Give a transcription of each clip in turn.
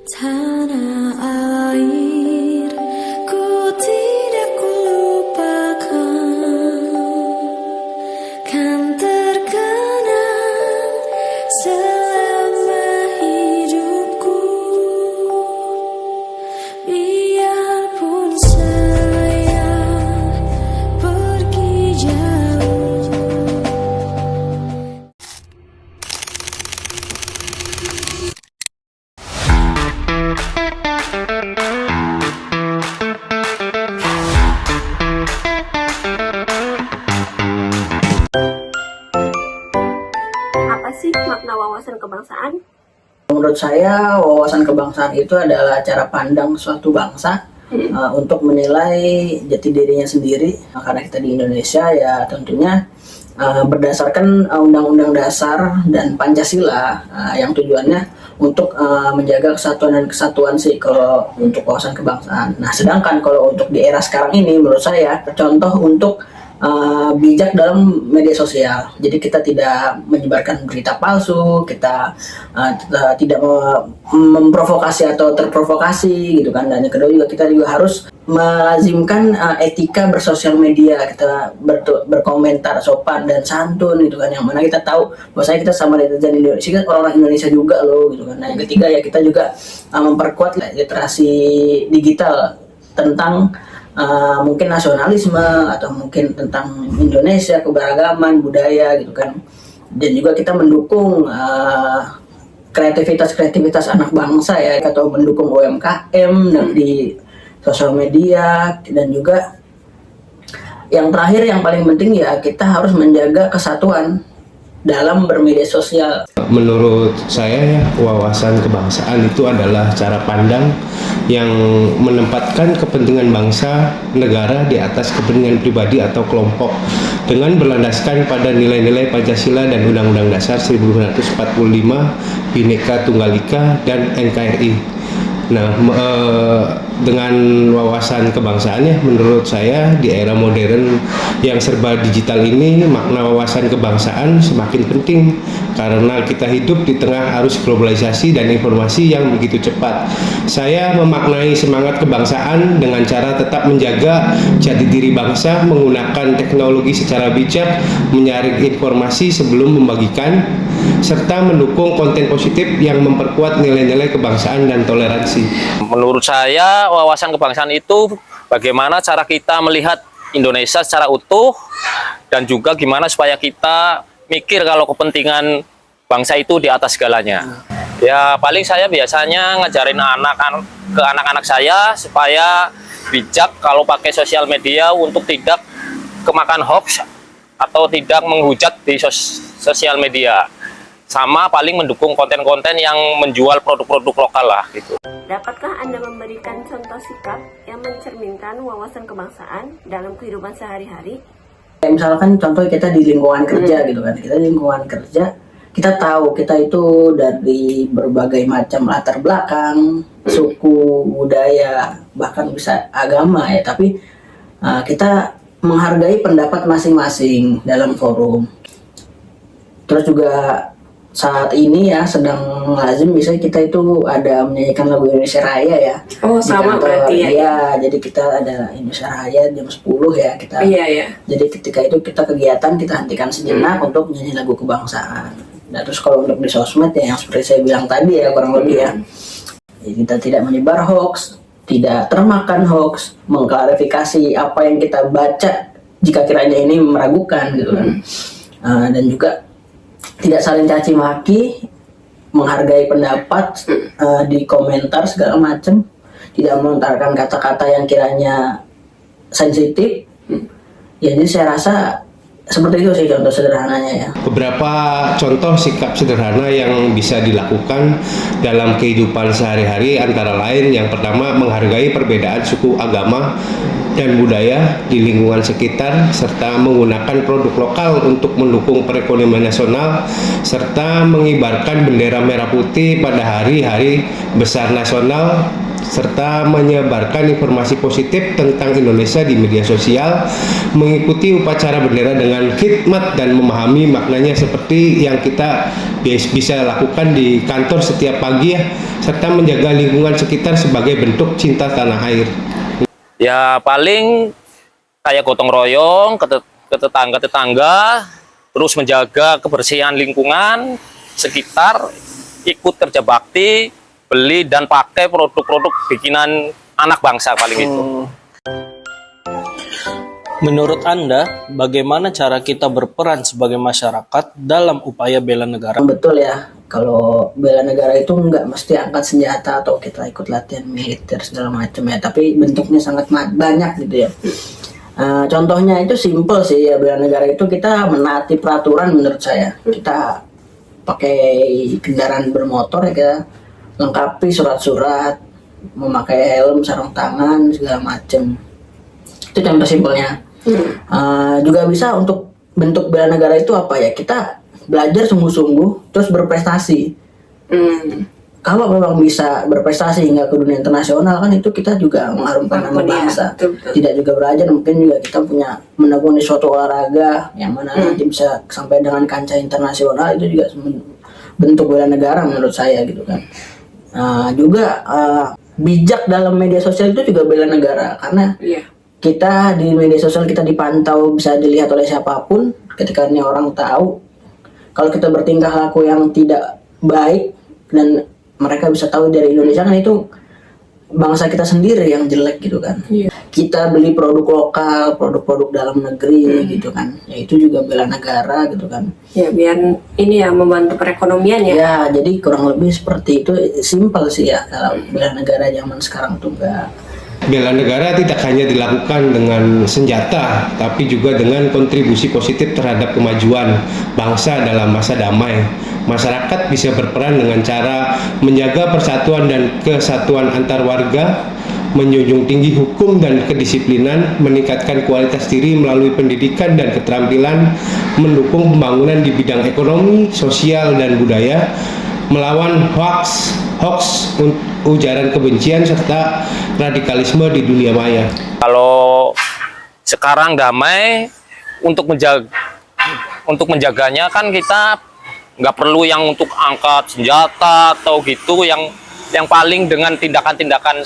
Tanah air, ku tidak lupakan, kan terkenang selama hidupku. Biarpun saya pergi jauh. Apa sih makna wawasan kebangsaan? Menurut saya, wawasan kebangsaan itu adalah cara pandang suatu bangsa untuk menilai jati dirinya sendiri. Karena kita di Indonesia, ya tentunya berdasarkan Undang-Undang Dasar dan Pancasila yang tujuannya untuk menjaga kesatuan dan kesatuan sih kalau untuk wawasan kebangsaan. Nah, sedangkan kalau untuk di era sekarang ini, menurut saya contoh untuk bijak dalam media sosial. Jadi kita tidak menyebarkan berita palsu, kita tidak memprovokasi atau terprovokasi gitu kan. Dan yang kedua juga kita juga harus melazimkan etika bersosial media, kita berkomentar sopan dan santun gitu kan. Yang mana kita tahu bahwasanya kita sama netizen Indonesia, kan orang-orang Indonesia juga loh gitu kan. Nah, yang ketiga ya kita juga memperkuat literasi digital tentang mungkin nasionalisme atau mungkin tentang Indonesia, keberagaman, budaya gitu kan. Dan juga kita mendukung kreativitas anak bangsa ya, atau mendukung UMKM di sosial media. Dan juga yang terakhir yang paling penting ya kita harus menjaga kesatuan dalam bermedia sosial. Menurut saya, wawasan kebangsaan itu adalah cara pandang yang menempatkan kepentingan bangsa, negara di atas kepentingan pribadi atau kelompok dengan berlandaskan pada nilai-nilai Pancasila dan Undang-Undang Dasar 1945, Bhinneka Tunggal Ika, dan NKRI. Nah, dengan wawasan kebangsaannya, menurut saya di era modern yang serba digital ini, makna wawasan kebangsaan semakin penting karena kita hidup di tengah arus globalisasi dan informasi yang begitu cepat. Saya memaknai semangat kebangsaan dengan cara tetap menjaga jati diri bangsa, menggunakan teknologi secara bijak, menyaring informasi sebelum membagikan, serta mendukung konten positif yang memperkuat nilai-nilai kebangsaan dan toleransi. Menurut saya, wawasan kebangsaan itu bagaimana cara kita melihat Indonesia secara utuh, dan juga gimana supaya kita mikir kalau kepentingan bangsa itu di atas segalanya. Ya paling saya biasanya ngajarin anak-anak saya supaya bijak kalau pakai sosial media untuk tidak kemakan hoax atau tidak menghujat di sosial media. Sama paling mendukung konten-konten yang menjual produk-produk lokal lah gitu. Dapatkah Anda memberikan contoh sikap yang mencerminkan wawasan kebangsaan dalam kehidupan sehari-hari? Misalkan contoh kita di lingkungan kerja gitu kan. Kita di lingkungan kerja, kita tahu kita itu dari berbagai macam latar belakang, suku, budaya, bahkan bisa agama ya. Tapi kita menghargai pendapat masing-masing dalam forum. Terus juga saat ini ya sedang lazim misalnya kita itu ada menyanyikan lagu Indonesia Raya ya. Oh sama berarti ya. Iya, jadi kita ada Indonesia Raya jam 10 ya kita. Iya. Jadi ketika itu kita kegiatan kita hentikan sejenak untuk menyanyi lagu kebangsaan. Nah terus kalau untuk di sosmed ya yang seperti saya bilang tadi ya kurang lebih ya, kita tidak menyebar hoax, tidak termakan hoax, mengklarifikasi apa yang kita baca jika kiranya ini meragukan gitu kan. Dan juga tidak saling caci maki, menghargai pendapat di komentar segala macam, tidak melontarkan kata-kata yang kiranya sensitif. Ya, jadi saya rasa seperti itu sih contoh sederhananya ya. Beberapa contoh sikap sederhana yang bisa dilakukan dalam kehidupan sehari-hari antara lain yang pertama menghargai perbedaan suku, agama, dan budaya di lingkungan sekitar, serta menggunakan produk lokal untuk mendukung perekonomian nasional, serta mengibarkan bendera merah putih pada hari-hari besar nasional serta menyebarkan informasi positif tentang Indonesia di media sosial, mengikuti upacara bendera dengan khidmat dan memahami maknanya seperti yang kita bisa lakukan di kantor setiap pagi ya, serta menjaga lingkungan sekitar sebagai bentuk cinta tanah air. Ya paling kayak gotong royong ke tetangga-tetangga, terus menjaga kebersihan lingkungan sekitar, ikut kerja bakti, beli dan pakai produk-produk bikinan anak bangsa paling itu. Menurut Anda, bagaimana cara kita berperan sebagai masyarakat dalam upaya bela negara? Betul ya, kalau bela negara itu nggak mesti angkat senjata atau kita ikut latihan militer segala macam ya, tapi bentuknya sangat banyak gitu ya. Contohnya itu simple sih ya, bela negara itu kita menaati peraturan menurut saya. Kita pakai kendaraan bermotor ya, kita lengkapi surat-surat, memakai helm, sarung tangan segala macam. Itu contoh simpelnya. Juga bisa untuk bentuk bela negara itu apa ya, kita belajar sungguh-sungguh terus berprestasi. Kalau memang bisa berprestasi hingga ke dunia internasional kan itu kita juga mengharumkan nama bangsa. Tidak juga belajar, mungkin juga kita punya menekuni suatu olahraga yang mana nanti bisa sampai dengan kancah internasional, itu juga bentuk bela negara menurut saya gitu kan. Juga bijak dalam media sosial itu juga bela negara, karena kita di media sosial kita dipantau, bisa dilihat oleh siapapun. Ketika ini orang tahu kalau kita bertingkah laku yang tidak baik dan mereka bisa tahu dari Indonesia, kan itu bangsa kita sendiri yang jelek gitu kan. Kita beli produk lokal, produk-produk dalam negeri gitu kan, ya itu juga bela negara gitu kan. Ya biar ini ya membantu perekonomian ya. Ya jadi kurang lebih seperti itu, simpel sih ya kalau bela negara zaman sekarang tuh enggak. Bela negara tidak hanya dilakukan dengan senjata, tapi juga dengan kontribusi positif terhadap kemajuan bangsa dalam masa damai. Masyarakat bisa berperan dengan cara menjaga persatuan dan kesatuan antar warga, menjunjung tinggi hukum dan kedisiplinan, meningkatkan kualitas diri melalui pendidikan dan keterampilan, mendukung pembangunan di bidang ekonomi, sosial, dan budaya, melawan hoax, ujaran kebencian, serta radikalisme di dunia maya. Kalau sekarang damai, untuk menjaganya kan kita nggak perlu yang untuk angkat senjata atau gitu, yang paling dengan tindakan-tindakan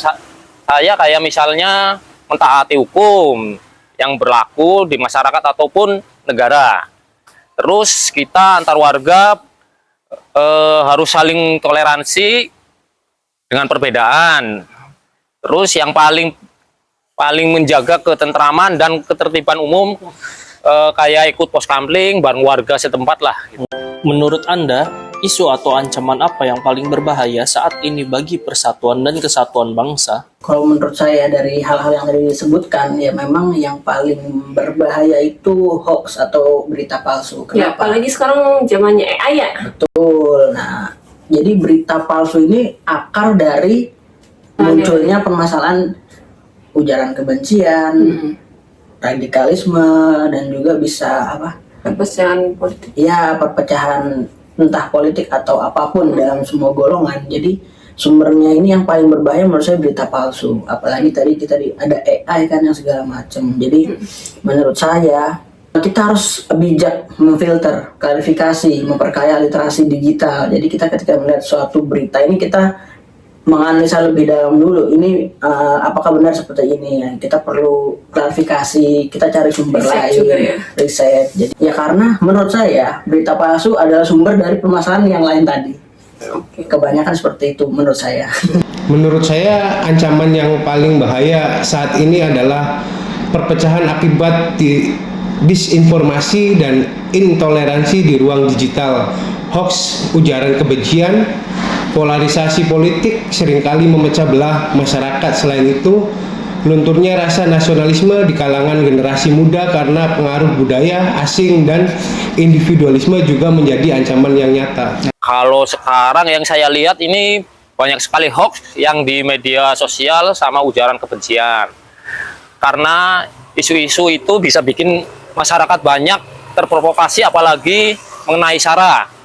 saya kayak misalnya mentaati hukum yang berlaku di masyarakat ataupun negara. Terus kita antar warga harus saling toleransi dengan perbedaan. Terus yang paling menjaga ketentraman dan ketertiban umum kayak ikut pos kamling bareng warga setempat lah. Menurut Anda, isu atau ancaman apa yang paling berbahaya saat ini bagi persatuan dan kesatuan bangsa? Kalau menurut saya dari hal-hal yang tadi disebutkan, ya memang yang paling berbahaya itu hoax atau berita palsu. Kenapa? Ya apalagi sekarang zamannya AI ya. Betul. Nah, jadi berita palsu ini akar dari munculnya permasalahan ujaran kebencian, radikalisme, dan juga bisa Perpecahan politik. Ya, perpecahan entah politik atau apapun dalam semua golongan. Jadi sumbernya ini yang paling berbahaya menurut saya berita palsu. Apalagi tadi ada AI kan yang segala macam. Jadi menurut saya kita harus bijak memfilter, klarifikasi, memperkaya literasi digital. Jadi kita ketika melihat suatu berita ini kita menganalisa lebih dalam dulu, ini apakah benar seperti ini ya. Kita perlu klarifikasi, kita cari sumber lain, juga ya. riset. Jadi ya karena menurut saya berita palsu adalah sumber dari permasalahan yang lain tadi. Kebanyakan seperti itu menurut saya. Menurut saya ancaman yang paling bahaya saat ini adalah perpecahan akibat disinformasi dan intoleransi di ruang digital. Hoax, ujaran kebencian, polarisasi politik seringkali memecah belah masyarakat. Selain itu, lunturnya rasa nasionalisme di kalangan generasi muda karena pengaruh budaya asing dan individualisme juga menjadi ancaman yang nyata. Kalau sekarang yang saya lihat ini banyak sekali hoax yang di media sosial sama ujaran kebencian. Karena isu-isu itu bisa bikin masyarakat banyak terprovokasi, apalagi mengenai SARA.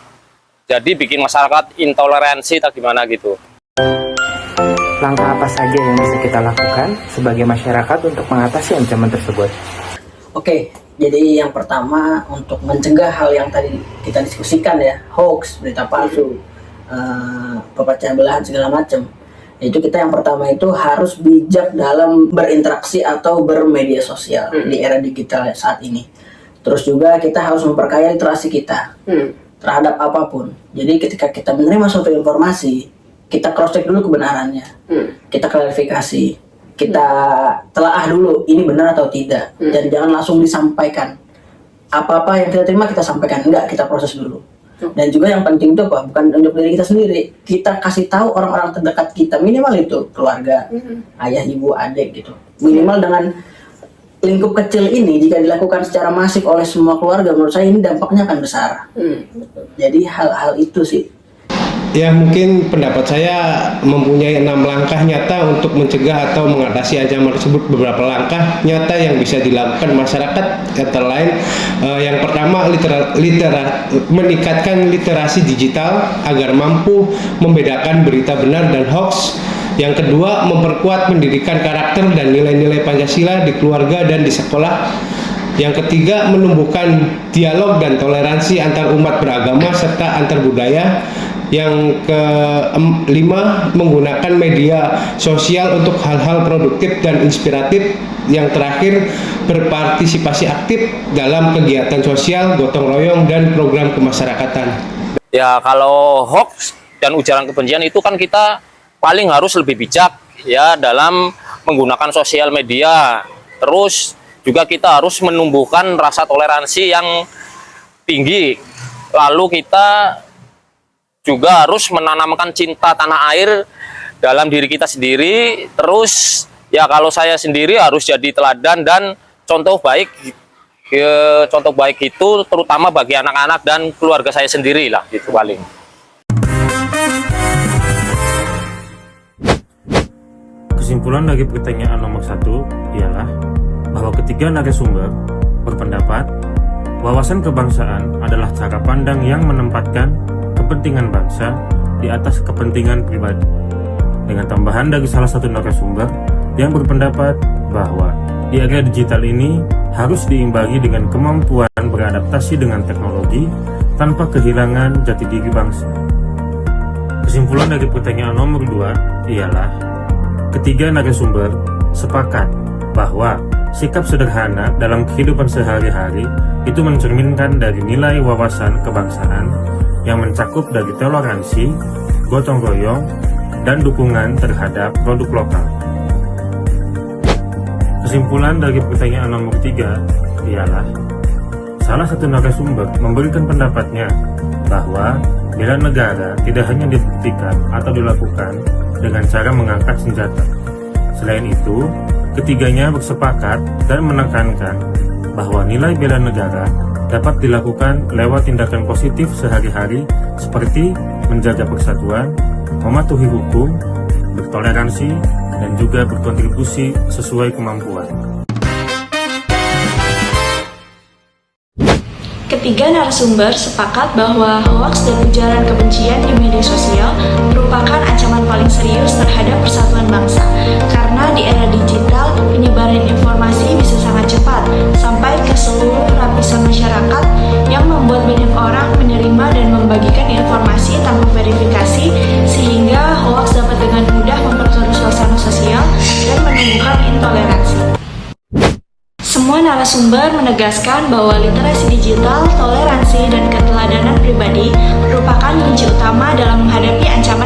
Jadi bikin masyarakat intoleransi atau gimana gitu. langkah apa saja yang bisa kita lakukan sebagai masyarakat untuk mengatasi ancaman tersebut? Oke, jadi yang pertama untuk mencegah hal yang tadi kita diskusikan ya, hoax, berita palsu, perpecahan belahan segala macam. Itu kita yang pertama itu harus bijak dalam berinteraksi atau bermedia sosial di era digital saat ini. Terus juga kita harus memperkaya literasi kita terhadap apapun. Jadi ketika kita menerima suatu informasi, kita cross check dulu kebenarannya, kita klarifikasi, kita telaah dulu ini benar atau tidak, dan jangan langsung disampaikan. Apa-apa yang kita terima kita sampaikan, enggak, kita proses dulu. Dan juga yang penting itu apa? Bukan untuk diri kita sendiri, kita kasih tahu orang-orang terdekat kita, minimal itu keluarga, ayah, ibu, adik gitu. Minimal dengan lingkup kecil ini jika dilakukan secara masif oleh semua keluarga, menurut saya ini dampaknya akan besar. Jadi hal-hal itu sih. Ya, mungkin pendapat saya mempunyai 6 langkah nyata untuk mencegah atau mengatasi ancaman tersebut. Beberapa langkah nyata yang bisa dilakukan masyarakat antara lain, yang pertama meningkatkan literasi digital agar mampu membedakan berita benar dan hoax. Yang kedua, memperkuat pendidikan karakter dan nilai-nilai Pancasila di keluarga dan di sekolah. Yang ketiga, menumbuhkan dialog dan toleransi antar umat beragama serta antar budaya. Yang kelima, menggunakan media sosial untuk hal-hal produktif dan inspiratif. Yang terakhir, berpartisipasi aktif dalam kegiatan sosial, gotong royong, dan program kemasyarakatan. Ya, kalau hoax dan ujaran kebencian itu kan kita paling harus lebih bijak ya dalam menggunakan sosial media. Terus juga kita harus menumbuhkan rasa toleransi yang tinggi. Lalu kita juga harus menanamkan cinta tanah air dalam diri kita sendiri. Terus ya kalau saya sendiri harus jadi teladan dan contoh baik. Contoh baik itu terutama bagi anak-anak dan keluarga saya sendiri lah, gitu paling. Kesimpulan dari pertanyaan nomor 1 ialah bahwa ketiga narasumber berpendapat wawasan kebangsaan adalah cara pandang yang menempatkan kepentingan bangsa di atas kepentingan pribadi. Dengan tambahan dari salah satu narasumber yang berpendapat bahwa di era digital ini harus diimbangi dengan kemampuan beradaptasi dengan teknologi tanpa kehilangan jati diri bangsa. Kesimpulan dari pertanyaan nomor 2 ialah ketiga narasumber sepakat bahwa sikap sederhana dalam kehidupan sehari-hari itu mencerminkan dari nilai wawasan kebangsaan yang mencakup dari toleransi, gotong royong, dan dukungan terhadap produk lokal. Kesimpulan dari pertanyaan nomor 3 ialah salah satu narasumber memberikan pendapatnya bahwa bela negara tidak hanya dibuktikan atau dilakukan dengan cara mengangkat senjata. Selain itu, ketiganya bersepakat dan menekankan bahwa nilai bela negara dapat dilakukan lewat tindakan positif sehari-hari seperti menjaga persatuan, mematuhi hukum, bertoleransi, dan juga berkontribusi sesuai kemampuan. Ketiga narasumber sepakat bahwa hoaks dan ujaran kebencian di media sosial merupakan ancaman paling serius terhadap persatuan bangsa. Karena di era digital, penyebaran informasi bisa sangat cepat sampai ke seluruh lapisan masyarakat yang membuat banyak orang menerima dan membagikan informasi tanpa verifikasi, sehingga hoaks dapat dengan mudah memperkeruh suasana sosial dan menimbulkan intoleransi. Semua narasumber menegaskan bahwa literasi digital, toleransi, dan keteladanan pribadi merupakan kunci utama dalam menghadapi ancaman